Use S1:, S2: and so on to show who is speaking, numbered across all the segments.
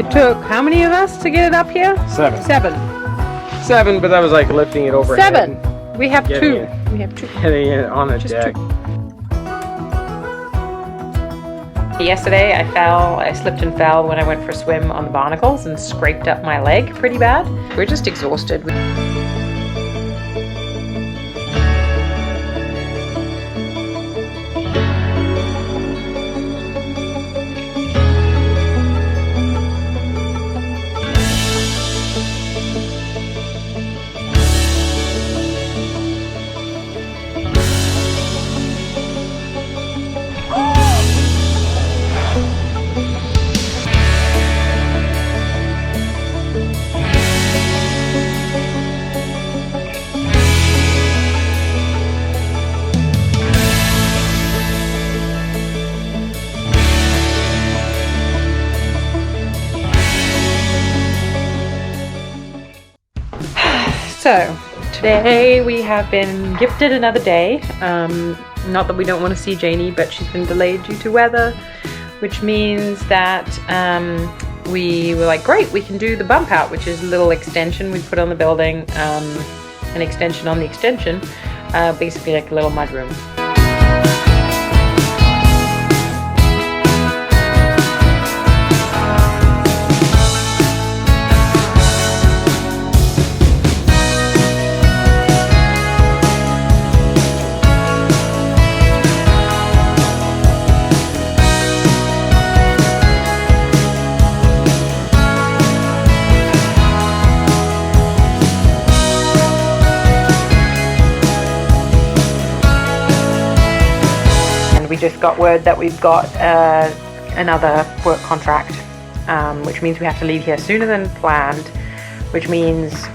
S1: It took how many of us to get it up here?
S2: 7.
S1: 7.
S2: 7, but that was like lifting it overhead.
S1: 7. We have 2. We have 2.
S2: Getting it on a
S1: Just
S2: deck.
S1: 2. Yesterday I slipped and fell when I went for a swim on the barnacles and scraped up my leg pretty bad. We're just exhausted. So, today we have been gifted another day. Not that we don't want to see Janie, but she's been delayed due to weather, which means that we were like, great, we can do the bump out, which is a little extension we put on the building, an extension on the extension, basically like a little mudroom. We just got word that we've got another work contract, which means we have to leave here sooner than planned, which means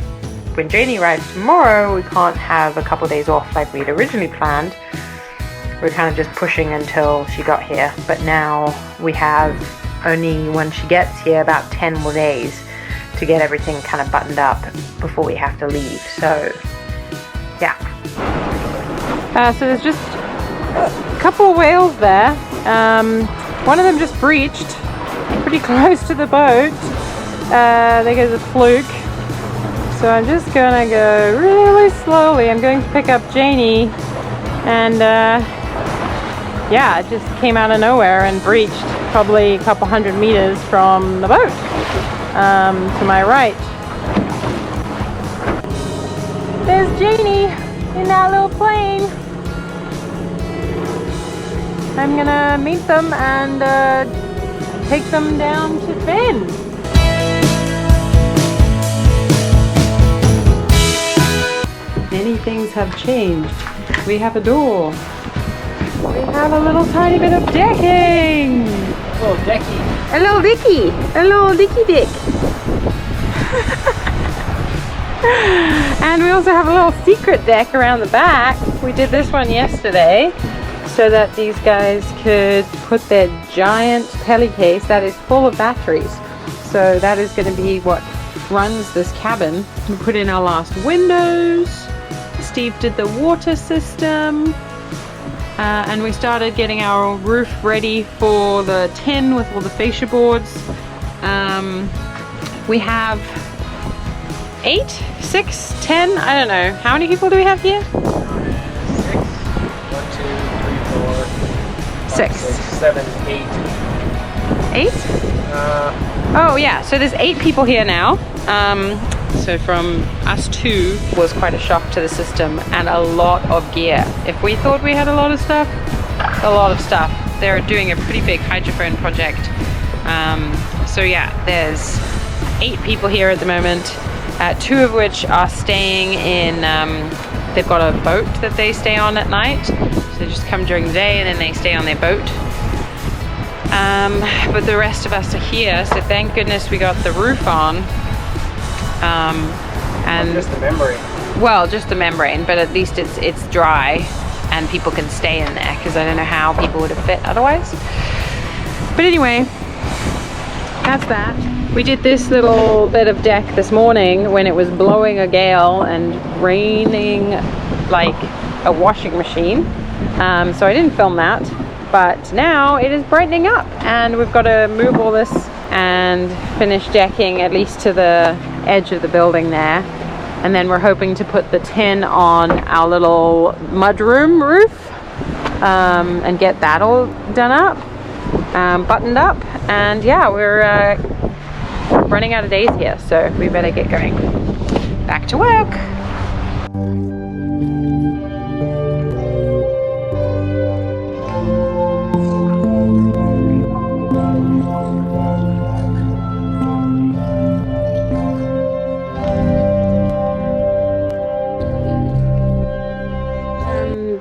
S1: when Janie arrives tomorrow we can't have a couple days off like we'd originally planned. We're kind of just pushing until she got here, but now we have only, when she gets here, about 10 more days to get everything kind of buttoned up before we have to leave. So yeah, so there's just a couple of whales there. One of them just breached pretty close to the boat. There goes a fluke. So I'm just gonna go really slowly. I'm going to pick up Janie, and yeah, it just came out of nowhere and breached probably a couple 100 meters from the boat to my right. There's Janie in that little plane. I'm gonna meet them and take them down to Finn. Many things have changed. We have a door. We have a little tiny bit of decking.
S2: A little decky.
S1: A little dicky. A little dicky dick. And we also have a little secret deck around the back. We did this one yesterday, so that these guys could put their giant heli case that is full of batteries. So that is going to be what runs this cabin. We put in our last windows. Steve did the water system. And we started getting our roof ready for the tin with all the fascia boards. We have 8, 6, 10, I don't know. How many people do we have here? 6,
S2: 7, 8.
S1: 8? Oh yeah, so there's 8 people here now. So from us 2 was quite a shock to the system, and a lot of gear. If we thought we had a lot of stuff, a lot of stuff. They're doing a pretty big hydrophone project. So yeah, there's 8 people here at the moment, 2 of which are staying in, they've got a boat that they stay on at night. So they just come during the day and then they stay on their boat. But the rest of us are here, so thank goodness we got the roof on. And
S2: just the membrane.
S1: Well, just the membrane, but at least it's dry and people can stay in there, because I don't know how people would have fit otherwise. But anyway, that's that. We did this little bit of deck this morning when it was blowing a gale and raining like a washing machine. So I didn't film that, but now it is brightening up and we've got to move all this and finish decking at least to the edge of the building there. And then we're hoping to put the tin on our little mudroom roof and get that all done up, buttoned up. And yeah, we're running out of days here, so we better get going. Back to work.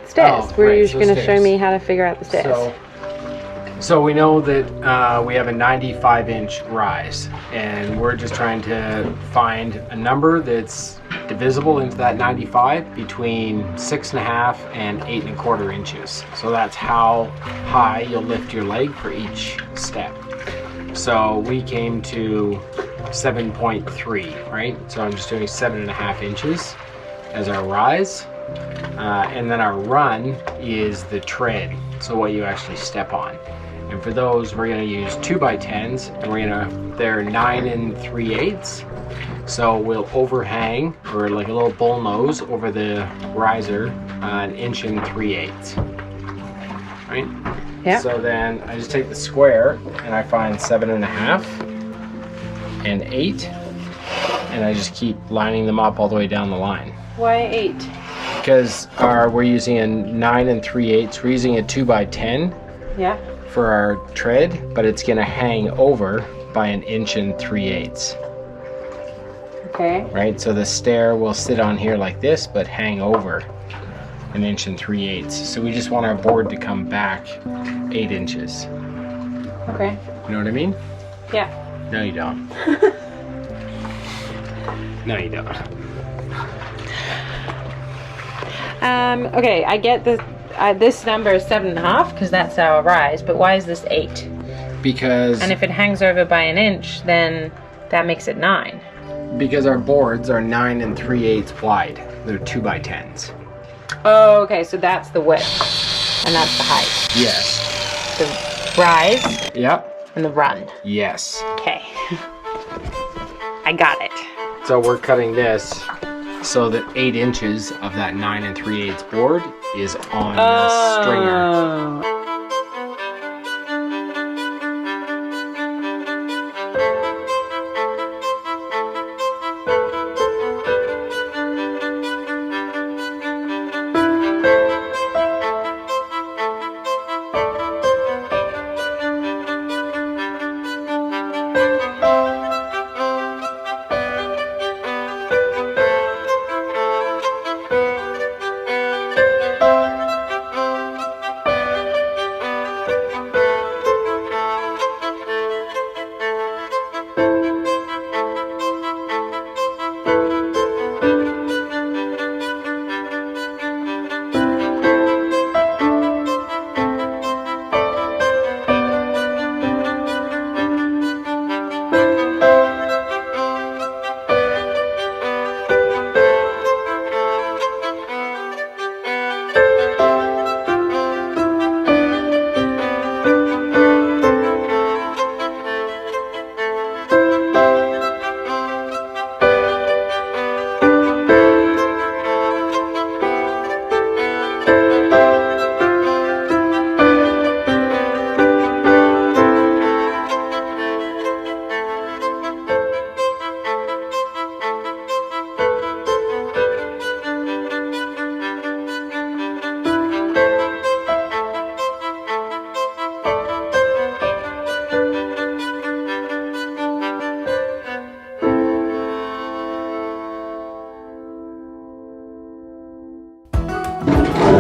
S1: Stairs. Were you going to show me how to figure out the stairs?
S2: So we know that we have a 95-inch rise, and we're just trying to find a number that's divisible into that 95 between 6.5 and 8.25 inches. So that's how high you'll lift your leg for each step. So we came to 7.3, right? So I'm just doing 7.5 inches as our rise. And then our run is the tread, so what you actually step on. And for those, we're going to use 2x10s, and they're 9 3/8. So we'll overhang, or like a little bull nose over the riser, 1 3/8. Right?
S1: Yeah.
S2: So then I just take the square and I find 7.5 and 8, and I just keep lining them up all the way down the line.
S1: Why 8?
S2: Because we're using a 9 3/8. We're using a 2x10.
S1: Yeah.
S2: For our tread, but it's gonna hang over by 1 3/8.
S1: Okay.
S2: Right, so the stair will sit on here like this, but hang over 1 3/8. So we just want our board to come back 8 inches.
S1: Okay.
S2: You know what I mean?
S1: Yeah.
S2: No, you don't. No, you don't.
S1: Okay, I get this number is 7.5 because that's our rise, but why is this 8?
S2: Because...
S1: And if it hangs over by 1 inch, then that makes it 9.
S2: Because our boards are 9 3/8 wide. They're 2x10s.
S1: Oh, okay, so that's the width, and that's the height.
S2: Yes.
S1: The rise.
S2: Yep.
S1: And the run.
S2: Yes.
S1: Okay. I got it.
S2: So we're cutting this so that 8 inches of that 9 3/8 board is on the stringer.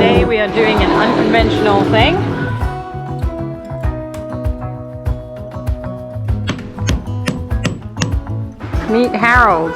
S1: Today we are doing an unconventional thing. Meet Harold.